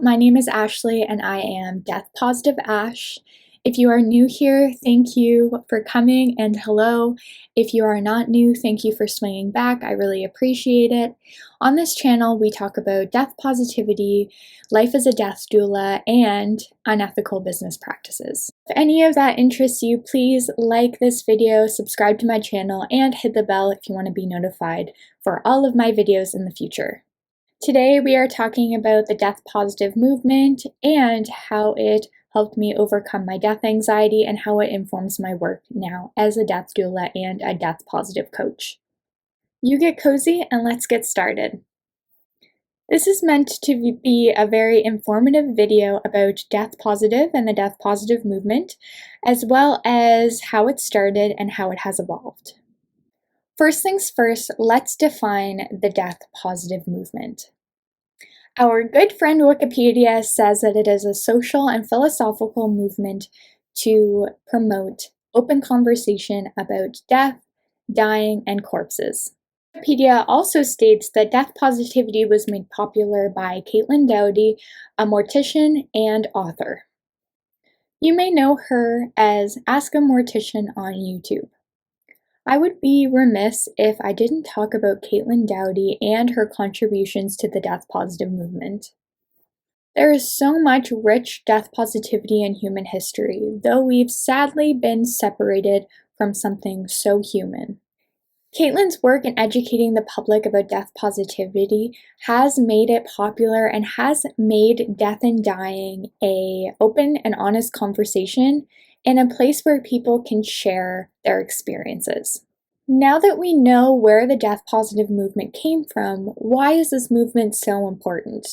my name is Ashley and I am Death Positive Ash. If you are new here, thank you for coming, and hello. If you are not new, thank you for swinging back. I really appreciate it. On this channel, we talk about death positivity, life as a death doula, and unethical business practices. If any of that interests you, please like this video, subscribe to my channel, and hit the bell if you want to be notified for all of my videos in the future. Today we are talking about the death positive movement and how it helped me overcome my death anxiety and how it informs my work now as a death doula and a death positive coach. You get cozy and let's get started. This is meant to be a very informative video about death positive and the death positive movement, as well as how it started and how it has evolved. First things first, let's define the death positive movement. Our good friend Wikipedia says that it is a social and philosophical movement to promote open conversation about death, dying, and corpses. Wikipedia also states that death positivity was made popular by Doughty, a mortician and author. You may know her as Ask a Mortician on YouTube. I would be remiss if I didn't talk about Doughty and her contributions to the death positive movement. There is so much rich death positivity in human history, though we've sadly been separated from something so human. Caitlin's work in educating the public about death positivity has made it popular and has made death and dying an open and honest conversation in a place where people can share their experiences. Now that we know where the death positive movement came from, why is this movement so important?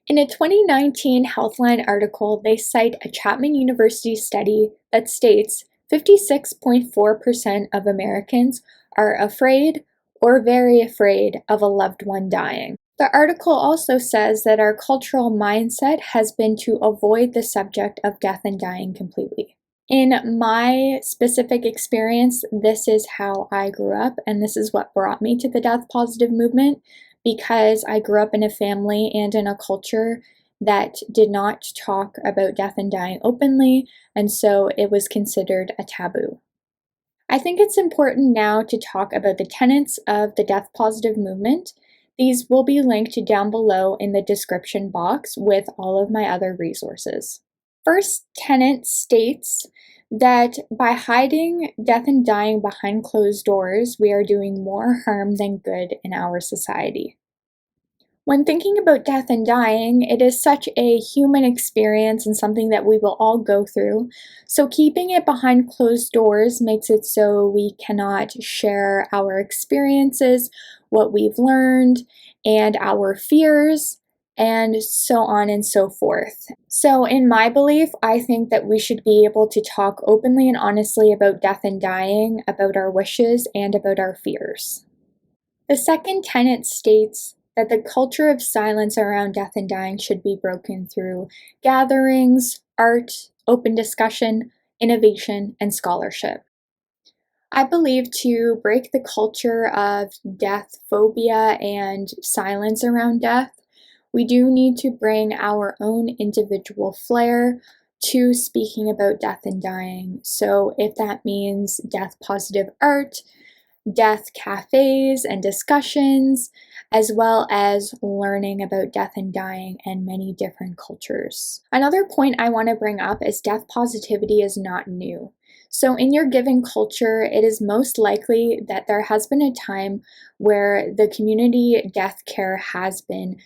In a 2019 Healthline article, they cite a Chapman University study that states 56.4% of Americans are afraid or very afraid of a loved one dying. The article also says that our cultural mindset has been to avoid the subject of death and dying completely. In my specific experience, this is how I grew up, and this is what brought me to the death positive movement, because I grew up in a family and in a culture that did not talk about death and dying openly, and so it was considered a taboo. I think it's important now to talk about the tenets of the death positive movement. These will be linked down below in the description box with all of my other resources. First tenet states that by hiding death and dying behind closed doors, we are doing more harm than good in our society. When thinking about death and dying, it is such a human experience and something that we will all go through. So keeping it behind closed doors makes it so we cannot share our experiences, what we've learned, and our fears, and so on and so forth. So in my belief, I think that we should be able to talk openly and honestly about death and dying, about our wishes, and about our fears. The second tenet states that the culture of silence around death and dying should be broken through gatherings, art, open discussion, innovation, and scholarship. I believe to break the culture of death phobia and silence around death, we do need to bring our own individual flair to speaking about death and dying. So if that means death positive art, death cafes and discussions, as well as learning about death and dying and many different cultures. Another point I want to bring up is death positivity is not new. So in your given culture, it is most likely that there has been a time where the community death care has been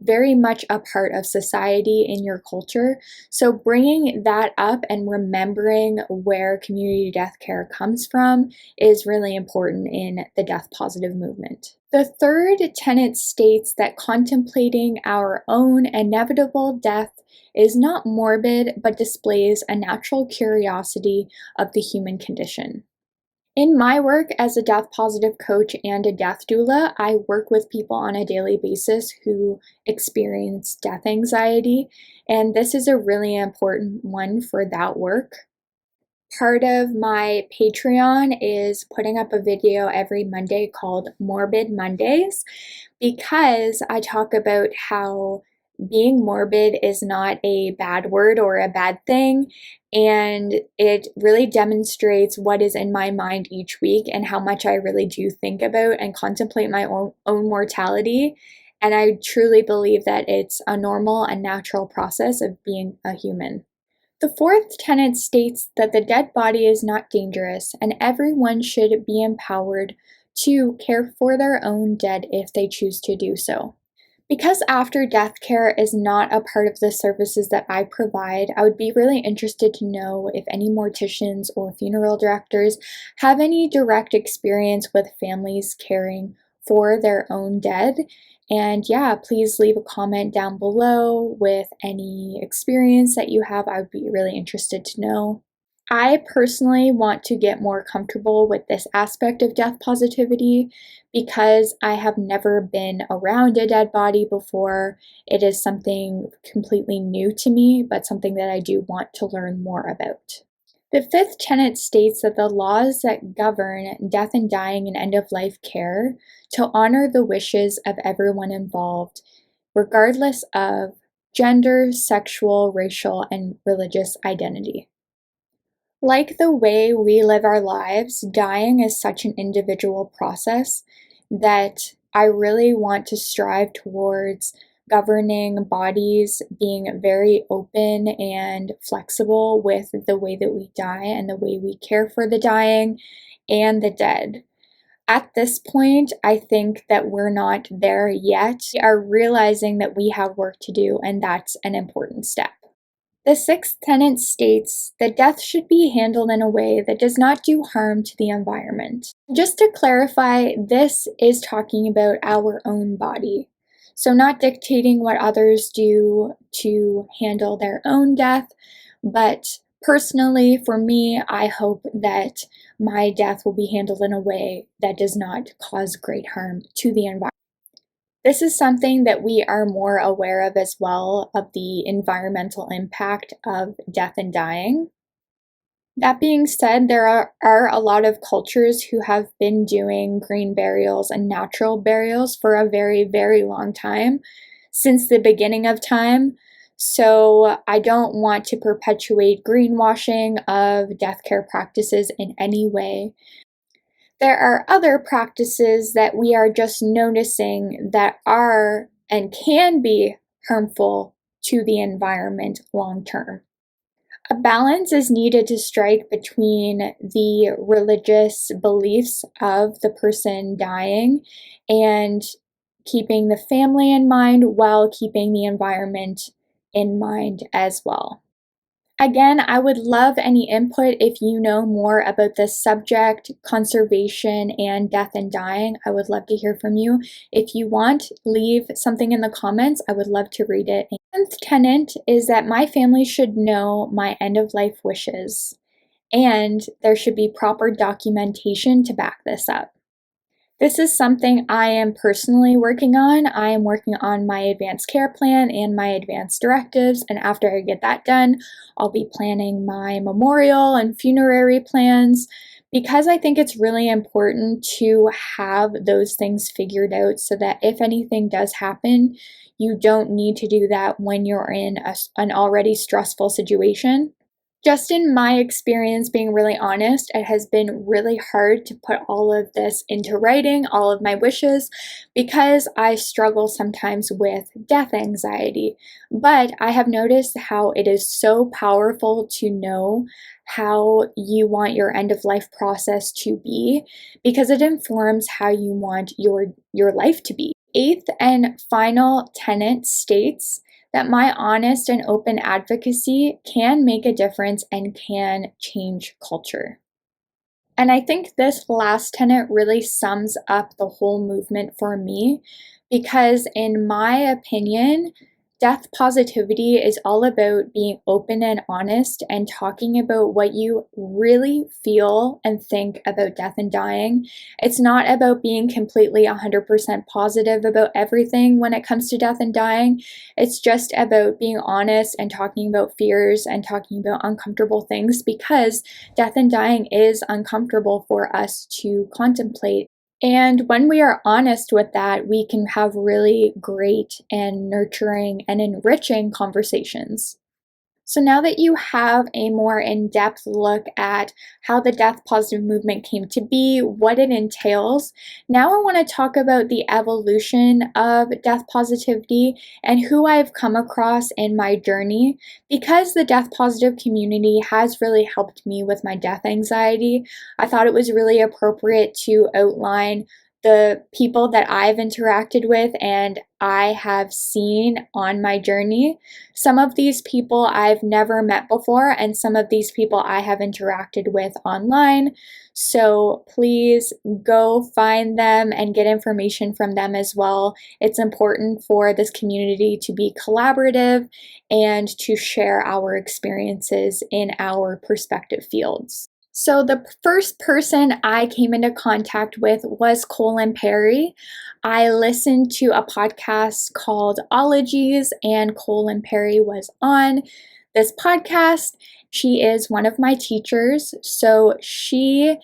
very much a part of society in your culture. So bringing that up and remembering where community death care comes from is really important in the death positive movement. The third tenet states that contemplating our own inevitable death is not morbid, but displays a natural curiosity of the human condition. In my work as a death positive coach and a death doula, I work with people on a daily basis who experience death anxiety, and this is a really important one for that work. Part of my Patreon is putting up a video every Monday called Morbid Mondays, because I talk about how being morbid is not a bad word or a bad thing, and it really demonstrates what is in my mind each week and how much I really do think about and contemplate my own mortality. And I truly believe that it's a normal and natural process of being a human. The fourth tenet states that the dead body is not dangerous and everyone should be empowered to care for their own dead if they choose to do so. Because after death care is not a part of the services that I provide, I would be really interested to know if any morticians or funeral directors have any direct experience with families caring for their own dead. And yeah, please leave a comment down below with any experience that you have. I would be really interested to know. I personally want to get more comfortable with this aspect of death positivity because I have never been around a dead body before. It is something completely new to me, but something that I do want to learn more about. The fifth tenet states that the laws that govern death and dying and end-of-life care to honor the wishes of everyone involved, regardless of gender, sexual, racial, and religious identity. Like the way we live our lives, dying is such an individual process that I really want to strive towards governing bodies being very open and flexible with the way that we die and the way we care for the dying and the dead. At this point, I think that we're not there yet. We are realizing that we have work to do, and that's an important step. The sixth tenet states that death should be handled in a way that does not do harm to the environment. Just to clarify, this is talking about our own body. So not dictating what others do to handle their own death, but personally, for me, I hope that my death will be handled in a way that does not cause great harm to the environment. This is something that we are more aware of as well, of the environmental impact of death and dying. That being said, there are a lot of cultures who have been doing green burials and natural burials for a very, very long time, since the beginning of time. So I don't want to perpetuate greenwashing of death care practices in any way. There are other practices that we are just noticing that are and can be harmful to the environment long term. A balance is needed to strike between the religious beliefs of the person dying and keeping the family in mind while keeping the environment in mind as well. Again, I would love any input if you know more about this subject, conservation, and death and dying. I would love to hear from you. If you want, leave something in the comments. I would love to read it. The 10th tenet is that my family should know my end-of-life wishes, and there should be proper documentation to back this up. This is something I am personally working on. I am working on my advanced care plan and my advanced directives, and after I get that done, I'll be planning my memorial and funerary plans because I think it's really important to have those things figured out so that if anything does happen, you don't need to do that when you're in an already stressful situation. Just in my experience, being really honest, it has been really hard to put all of this into writing, all of my wishes, because I struggle sometimes with death anxiety. But I have noticed how it is so powerful to know how you want your end-of-life process to be, because it informs how you want your life to be. Eighth and final tenet states that my honest and open advocacy can make a difference and can change culture. And I think this last tenet really sums up the whole movement for me because, in my opinion, death positivity is all about being open and honest and talking about what you really feel and think about death and dying. It's not about being completely 100% positive about everything when it comes to death and dying. It's just about being honest and talking about fears and talking about uncomfortable things because death and dying is uncomfortable for us to contemplate. And when we are honest with that, we can have really great and nurturing and enriching conversations. So now that you have a more in-depth look at how the death positive movement came to be, what it entails, now I want to talk about the evolution of death positivity and who I've come across in my journey. Because the death positive community has really helped me with my death anxiety, I thought it was really appropriate to outline the people that I've interacted with and I have seen on my journey. Some of these people I've never met before, and some of these people I have interacted with online. So please go find them and get information from them as well. It's important for this community to be collaborative and to share our experiences in our perspective fields. So the first person I came into contact with was Colin Perry. I listened to a podcast called Ologies, and Colin Perry was on this podcast. She is one of my teachers, so she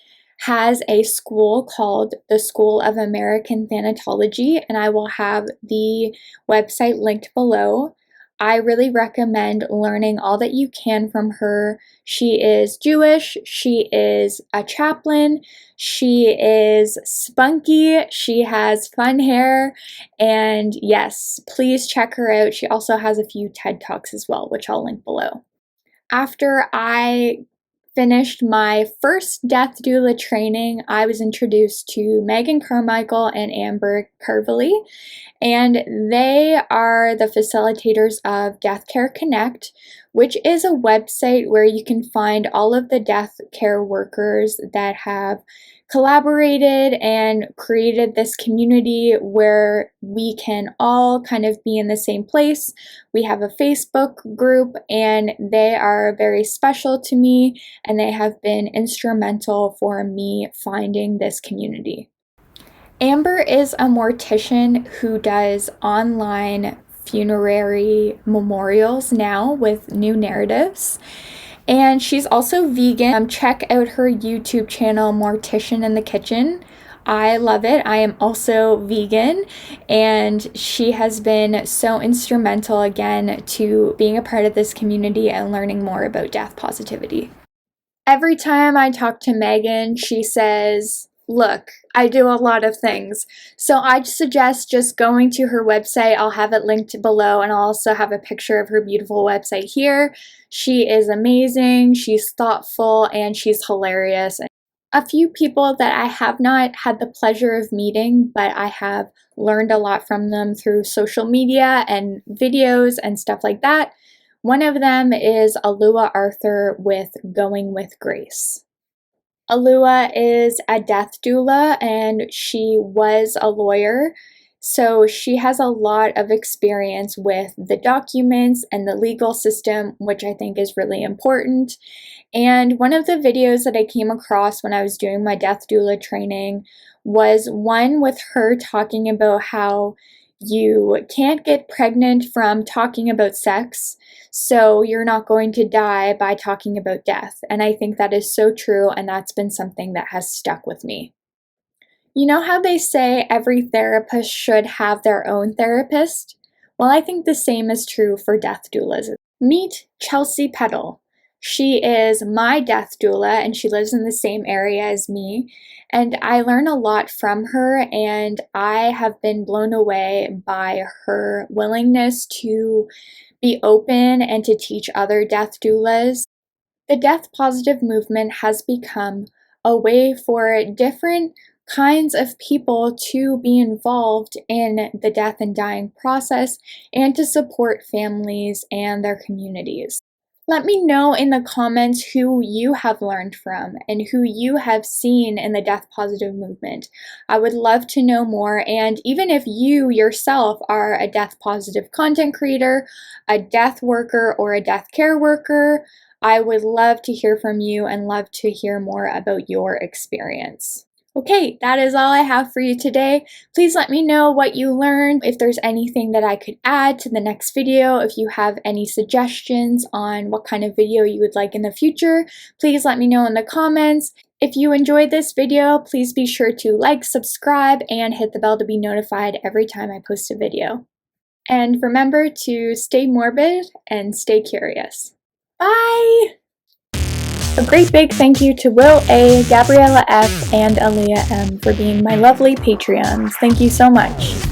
has a school called the School of American Thanatology, and I will have the website linked below. I really recommend learning all that you can from her. She is Jewish, she is a chaplain, she is spunky, she has fun hair, and yes, please check her out. She also has a few TED Talks as well, which I'll link below. After I finished my first death doula training, I was introduced to Megan Carmichael and Amber Carvaly, and they are the facilitators of Death Care Connect, which is a website where you can find all of the death care workers that have collaborated and created this community where we can all kind of be in the same place. We have a Facebook group, and they are very special to me, and they have been instrumental for me finding this community. Amber is a mortician who does online funerary memorials now with new narratives. And she's also vegan. Check out her YouTube channel, Mortician in the Kitchen. I love it. I am also vegan, and she has been so instrumental again to being a part of this community and learning more about death positivity. Every time I talk to Megan, she says, look, I do a lot of things. So I'd suggest just going to her website. I'll have it linked below, and I'll also have a picture of her beautiful website here. She is amazing, she's thoughtful, and she's hilarious. A few people that I have not had the pleasure of meeting, but I have learned a lot from them through social media and videos and stuff like that. One of them is Alua Arthur with Going with Grace. Alua is a death doula, and she was a lawyer, so she has a lot of experience with the documents and the legal system, which I think is really important. And one of the videos that I came across when I was doing my death doula training was one with her talking about how you can't get pregnant from talking about sex, so you're not going to die by talking about death. And I think that is so true, and that's been something that has stuck with me. You know how they say every therapist should have their own therapist? Well, I think the same is true for death doulas. Meet Chelsea Peddle. She is my death doula, and she lives in the same area as me, and I learn a lot from her, and I have been blown away by her willingness to be open and to teach other death doulas. The death positive movement has become a way for different kinds of people to be involved in the death and dying process and to support families and their communities. Let me know in the comments who you have learned from and who you have seen in the death positive movement. I would love to know more, and even if you yourself are a death positive content creator, a death worker, or a death care worker, I would love to hear from you and love to hear more about your experience. Okay, that is all I have for you today. Please let me know what you learned, if there's anything that I could add to the next video, if you have any suggestions on what kind of video you would like in the future, please let me know in the comments. If you enjoyed this video, please be sure to like, subscribe, and hit the bell to be notified every time I post a video. And remember to stay morbid and stay curious. Bye! A great big thank you to Will A, Gabriella F, and Aaliyah M for being my lovely Patreons. Thank you so much.